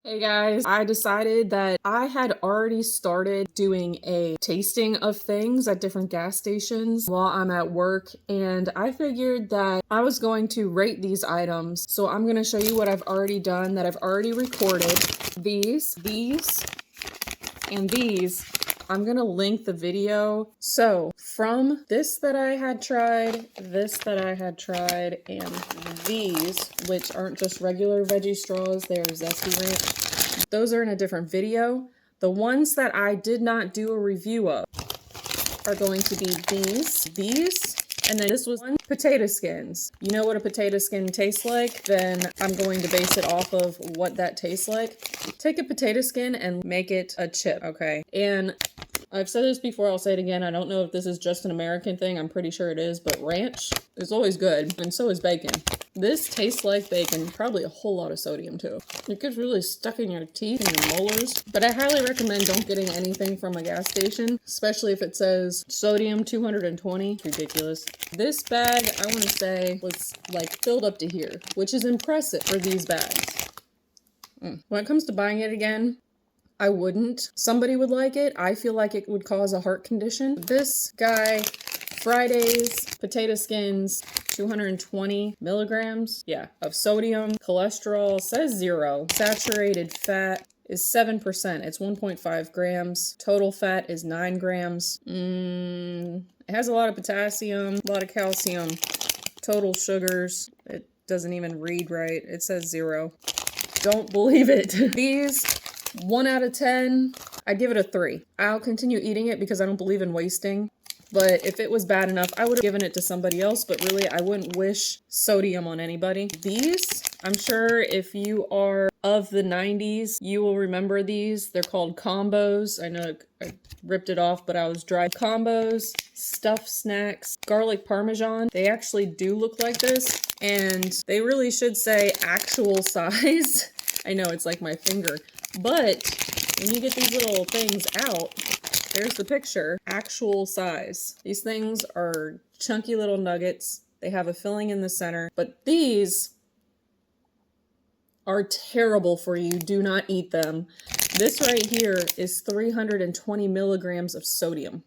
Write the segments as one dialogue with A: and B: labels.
A: Hey guys, I decided that I had already started doing a tasting of things at different gas stations while I'm at work, and I figured that I was going to rate these items. So I'm going to show you what I've already done, that I've already recorded. These, and these. I'm gonna link the video. So from this that I had tried, this that I had tried, and these, which aren't just regular veggie straws, they're zesty ranch. Those are in a different video. The ones that I did not do a review of are going to be these, and then this was one potato skins. You know what a potato skin tastes like? Then I'm going to base it off of what that tastes like. Take a potato skin and make it a chip, okay? And I've said this before, I'll say it again. I don't know if this is just an American thing. I'm pretty sure it is, but ranch is always good, and so is bacon. This tastes like bacon, probably a whole lot of sodium too. It gets really stuck in your teeth and your molars, but I highly recommend don't getting anything from a gas station, especially if it says sodium 220. Ridiculous. This bag, I want to say, was like filled up to here, which is impressive for these bags. When it comes to buying it again, I wouldn't. Somebody would like it. I feel like it would cause a heart condition. This guy, Friday's potato skins, 220 milligrams, of sodium. Cholesterol says 0. Saturated fat is 7%. It's 1.5 grams. Total fat is 9 grams. It has a lot of potassium, a lot of calcium. Total sugars, it doesn't even read right. It says 0. Don't believe it. These, 1 out of 10, I'd give it a 3. I'll continue eating it because I don't believe in wasting. But if it was bad enough, I would have given it to somebody else, but really I wouldn't wish sodium on anybody. These, I'm sure if you are of the 90s, you will remember these. They're called combos. I know I ripped it off, but I was dry. Combos, stuffed snacks, garlic Parmesan. They actually do look like this, and they really should say actual size. I know it's like my finger, but when you get these little things out, there's the picture, actual size. These things are chunky little nuggets. They have a filling in the center, but these are terrible for you. Do not eat them. This right here is 320 milligrams of sodium.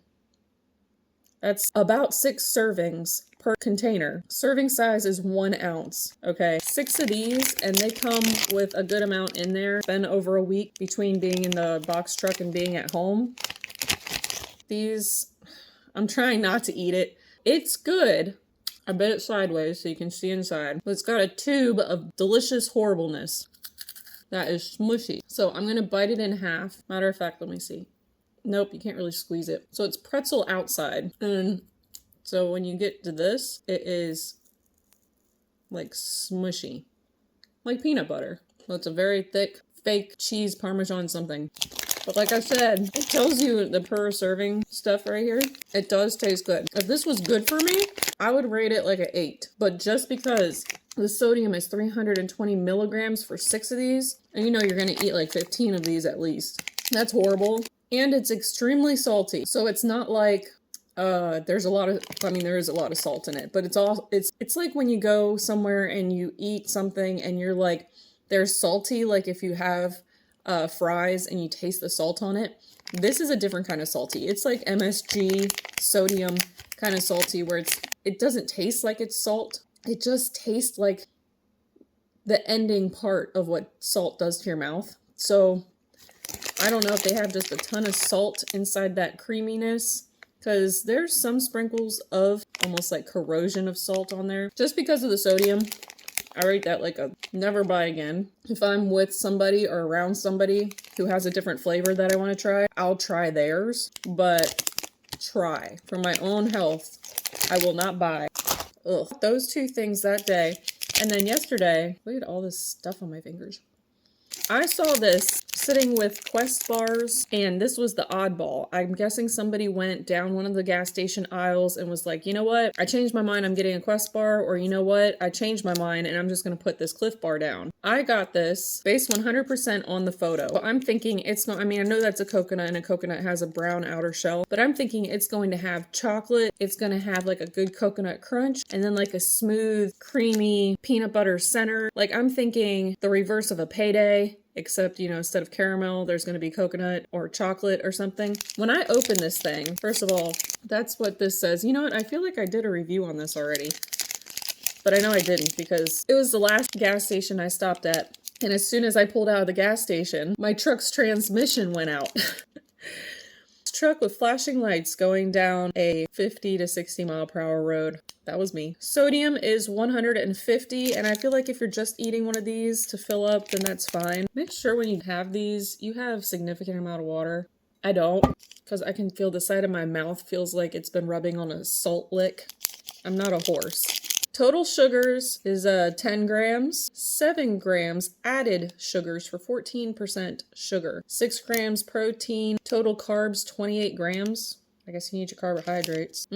A: That's about 6 servings per container. Serving size is 1 ounce, okay? 6 of these, and they come with a good amount in there. Been over a week between being in the box truck and being at home. These, I'm trying not to eat it. It's good. I bet it sideways so you can see inside. But it's got a tube of delicious horribleness that is smushy. So I'm gonna bite it in half. Matter of fact, let me see. Nope, you can't really squeeze it. So it's pretzel outside. And so when you get to this, it is like smushy. Like peanut butter. So it's a very thick, fake cheese Parmesan something. But like I said, it tells you the per serving stuff right here. It does taste good. If this was good for me, I would rate it like an 8. But just because the sodium is 320 milligrams for 6 of these, and you know you're gonna eat like 15 of these at least. That's horrible. And it's extremely salty. So it's not like there's a lot of, there is a lot of salt in it, but it's like when you go somewhere and you eat something and you're like, they're salty, like if you have fries and you taste the salt on it. This is a different kind of salty. It's like MSG sodium kind of salty, where it doesn't taste like it's salt. It just tastes like the ending part of what salt does to your mouth. So I don't know if they have just a ton of salt inside that creaminess, because there's some sprinkles of almost like corrosion of salt on there. Just because of the sodium, I rate that like a never buy again. If I'm with somebody or around somebody who has a different flavor that I want to try, I'll try theirs, but try. For my own health, I will not buy. Ugh. Those 2 things that day. And then yesterday, look at all this stuff on my fingers. I saw this sitting with Quest bars, and this was the oddball. I'm guessing somebody went down one of the gas station aisles and was like, you know what? I changed my mind, I'm getting a Quest bar, or you know what? I changed my mind and I'm just gonna put this Clif bar down. I got this based 100% on the photo. I'm thinking it's not, I know that's a coconut and a coconut has a brown outer shell, but I'm thinking it's going to have chocolate, it's gonna have like a good coconut crunch, and then like a smooth, creamy peanut butter center. Like I'm thinking the reverse of a payday. except, you know, instead of caramel, there's going to be coconut or chocolate or something. When I open this thing, first of all, that's what this says. You know what? I feel like I did a review on this already, but I know I didn't because it was the last gas station I stopped at. And as soon as I pulled out of the gas station, my truck's transmission went out. Truck with flashing lights going down a 50 to 60 mile per hour road. That was me. Sodium is 150, and I feel like if you're just eating one of these to fill up, then that's fine. Make sure when you have these, you have significant amount of water. I don't, because I can feel the side of my mouth feels like it's been rubbing on a salt lick. I'm not a horse. Total sugars is 10 grams, 7 grams added sugars for 14% sugar, 6 grams protein, total carbs 28 grams. I guess you need your carbohydrates.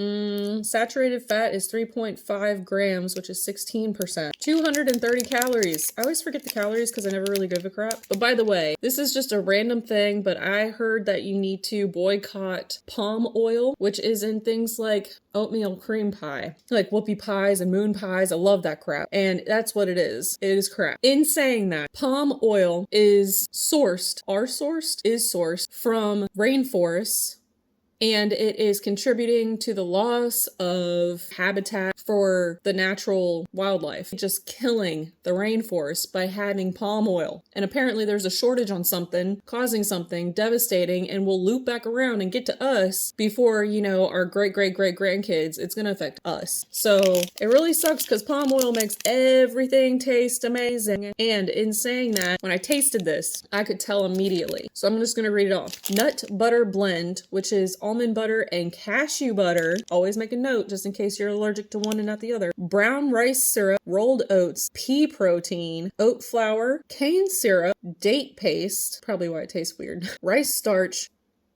A: Saturated fat is 3.5 grams, which is 16%. 230 calories. I always forget the calories because I never really give a crap. But by the way, this is just a random thing, but I heard that you need to boycott palm oil, which is in things like oatmeal cream pie, like whoopie pies and moon pies. I love that crap. And that's what it is. It is crap. In saying that, palm oil is sourced from rainforests, and it is contributing to the loss of habitat for the natural wildlife, just killing the rainforest by having palm oil. And apparently there's a shortage on something, causing something devastating, and will loop back around and get to us before, you know, our great-great-great-grandkids. It's gonna affect us. So it really sucks because palm oil makes everything taste amazing. And in saying that, when I tasted this, I could tell immediately. So I'm just gonna read it off. Nut butter blend, which is almond butter and cashew butter. Always make a note just in case you're allergic to one and not the other. Brown rice syrup, rolled oats, pea protein, oat flour, cane syrup, date paste, probably why it tastes weird, rice starch,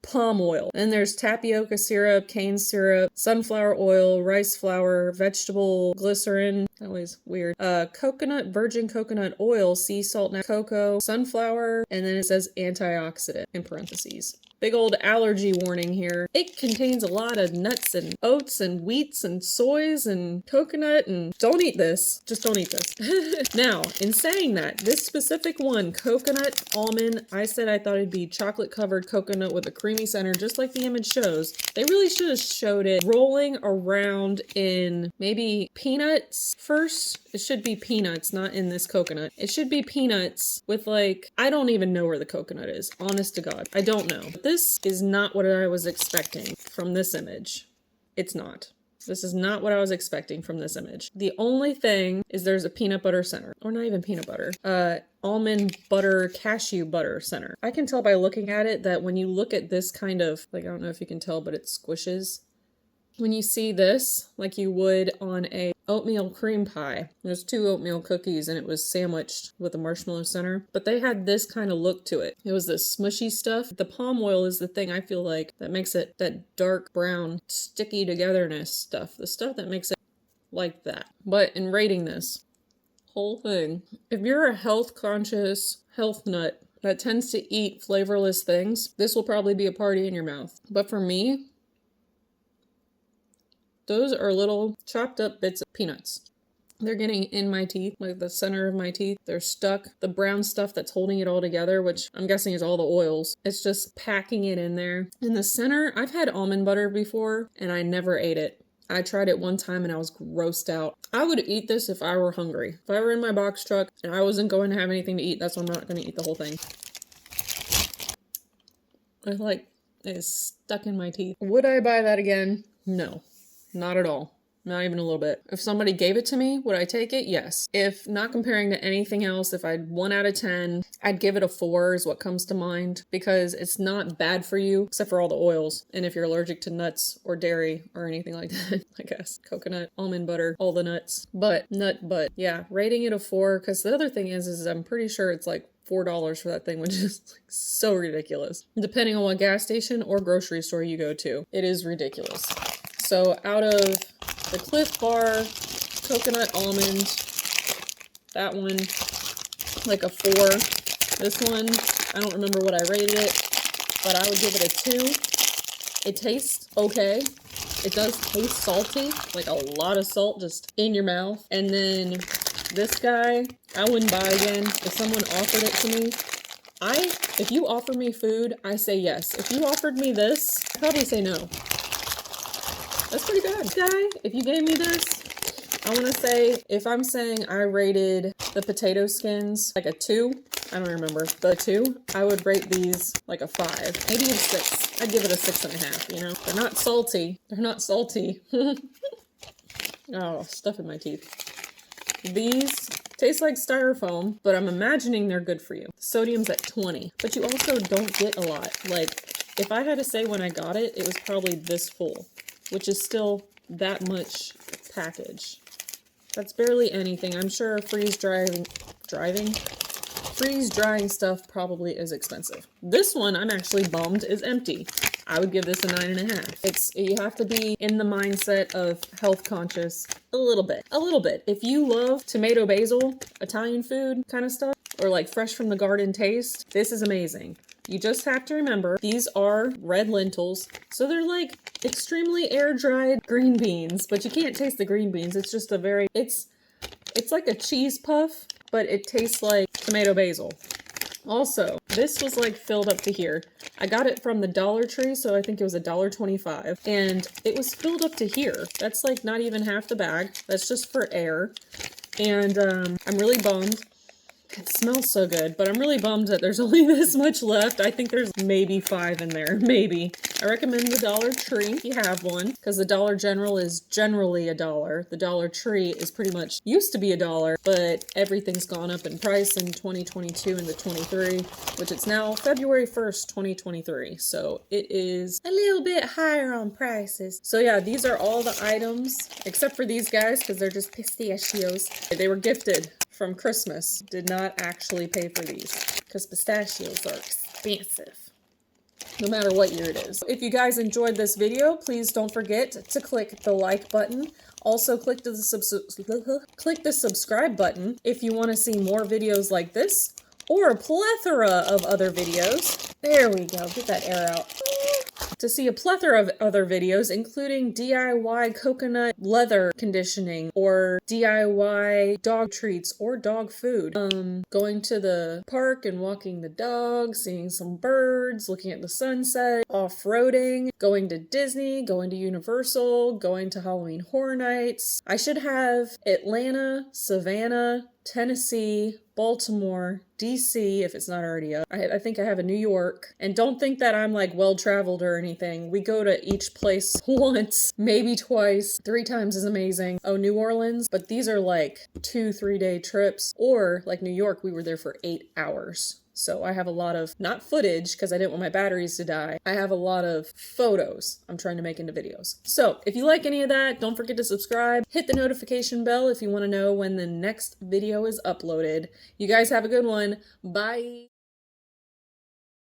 A: palm oil. And there's tapioca syrup, cane syrup, sunflower oil, rice flour, vegetable glycerin, always weird, coconut, virgin coconut oil, sea salt, cocoa, sunflower, and then it says antioxidant in parentheses. Big old allergy warning here. It contains a lot of nuts and oats and wheats and soys and coconut, and don't eat this. Just don't eat this. Now, in saying that, this specific one, coconut almond, I said I thought it'd be chocolate covered coconut with a creamy center, just like the image shows. They really should have showed it rolling around in maybe peanuts first. It should be peanuts, not in this coconut. It should be peanuts with like, I don't even know where the coconut is. Honest to God. I don't know. This is not what I was expecting from this image. It's not. This is not what I was expecting from this image. The only thing is there's a peanut butter center. Or not even peanut butter. Almond butter, cashew butter center. I can tell by looking at it that when you look at this kind of, like, I don't know if you can tell, but it squishes. When you see this, like you would on a oatmeal cream pie, there's 2 oatmeal cookies and it was sandwiched with a marshmallow center, but they had this kind of look to it. It was this smushy stuff. The palm oil is the thing I feel like that makes it that dark brown, sticky togetherness stuff. The stuff that makes it like that. But in rating this whole thing, if you're a health conscious health nut that tends to eat flavorless things, this will probably be a party in your mouth. But for me, those are little chopped up bits of peanuts. They're getting in my teeth, like the center of my teeth. They're stuck. The brown stuff that's holding it all together, which I'm guessing is all the oils, it's just packing it in there. In the center, I've had almond butter before and I never ate it. I tried it one time and I was grossed out. I would eat this if I were hungry. If I were in my box truck and I wasn't going to have anything to eat, that's why I'm not going to eat the whole thing. It's stuck in my teeth. Would I buy that again? No. Not at all. Not even a little bit. If somebody gave it to me, would I take it? Yes. If not comparing to anything else, if I'd 1 out of 10, I'd give it a 4 is what comes to mind because it's not bad for you except for all the oils. And if you're allergic to nuts or dairy or anything like that, I guess. Coconut, almond butter, all the nuts. But yeah, rating it a 4 because the other thing is I'm pretty sure it's like $4 for that thing, which is like so ridiculous. Depending on what gas station or grocery store you go to, it is ridiculous. So out of the Clif Bar, coconut almond, that one, like a 4. This one, I don't remember what I rated it, but I would give it a 2. It tastes okay. It does taste salty, like a lot of salt just in your mouth. And then this guy, I wouldn't buy again. If someone offered it to me, If you offer me food, I say yes. If you offered me this, I'd probably say no. That's pretty bad. Guy, if you gave me this, I want to say, if I'm saying I rated the potato skins like a 2, I don't remember, but a 2, I would rate these like a 5, maybe a 6. I'd give it a 6.5, you know? They're not salty. They're not salty. Oh, stuff in my teeth. These taste like styrofoam, but I'm imagining they're good for you. Sodium's at 20, but you also don't get a lot. Like, if I had to say when I got it, it was probably this full, which is still that much package. That's barely anything. I'm sure freeze drying stuff probably is expensive. This one, I'm actually bummed, is empty. I would give this a 9.5. You have to be in the mindset of health conscious a little bit. A little bit. If you love tomato basil, Italian food kind of stuff, or like fresh from the garden taste, this is amazing. You just have to remember, these are red lentils, so they're like extremely air-dried green beans, but you can't taste the green beans. It's just a very, it's like a cheese puff, but it tastes like tomato basil. Also, this was like filled up to here. I got it from the Dollar Tree, so I think it was $1.25, and it was filled up to here. That's like not even half the bag. That's just for air. And I'm really bummed. It smells so good, but I'm really bummed that there's only this much left. I think there's maybe 5 in there, maybe. I recommend the Dollar Tree if you have one, because the Dollar General is generally $1. The Dollar Tree is pretty much used to be $1, but everything's gone up in price in 2022 and the 23, which it's now February 1st, 2023. So it is a little bit higher on prices. So yeah, these are all the items, except for these guys, because they're just pistachios. They were gifted from Christmas. Did not actually pay for these because pistachios are expensive no matter what year it is. If you guys enjoyed this video, please don't forget to click the like button. Also click the subscribe button if you want to see more videos like this or a plethora of other videos. There we go. Get that air out. To see a plethora of other videos, including DIY coconut leather conditioning, or DIY dog treats or dog food. Going to the park and walking the dog, seeing some birds, looking at the sunset, off-roading, going to Disney, going to Universal, going to Halloween Horror Nights. I should have Atlanta, Savannah, Tennessee, Baltimore, DC, if it's not already up. I think I have a New York. And don't think that I'm like well-traveled or anything. We go to each place once, maybe twice. 3 times is amazing. Oh, New Orleans. But these are like 2-3 day trips. Or like New York, we were there for 8 hours. So I have a lot of, not footage, because I didn't want my batteries to die. I have a lot of photos I'm trying to make into videos. So if you like any of that, don't forget to subscribe. Hit the notification bell if you want to know when the next video is uploaded. You guys have a good one. Bye.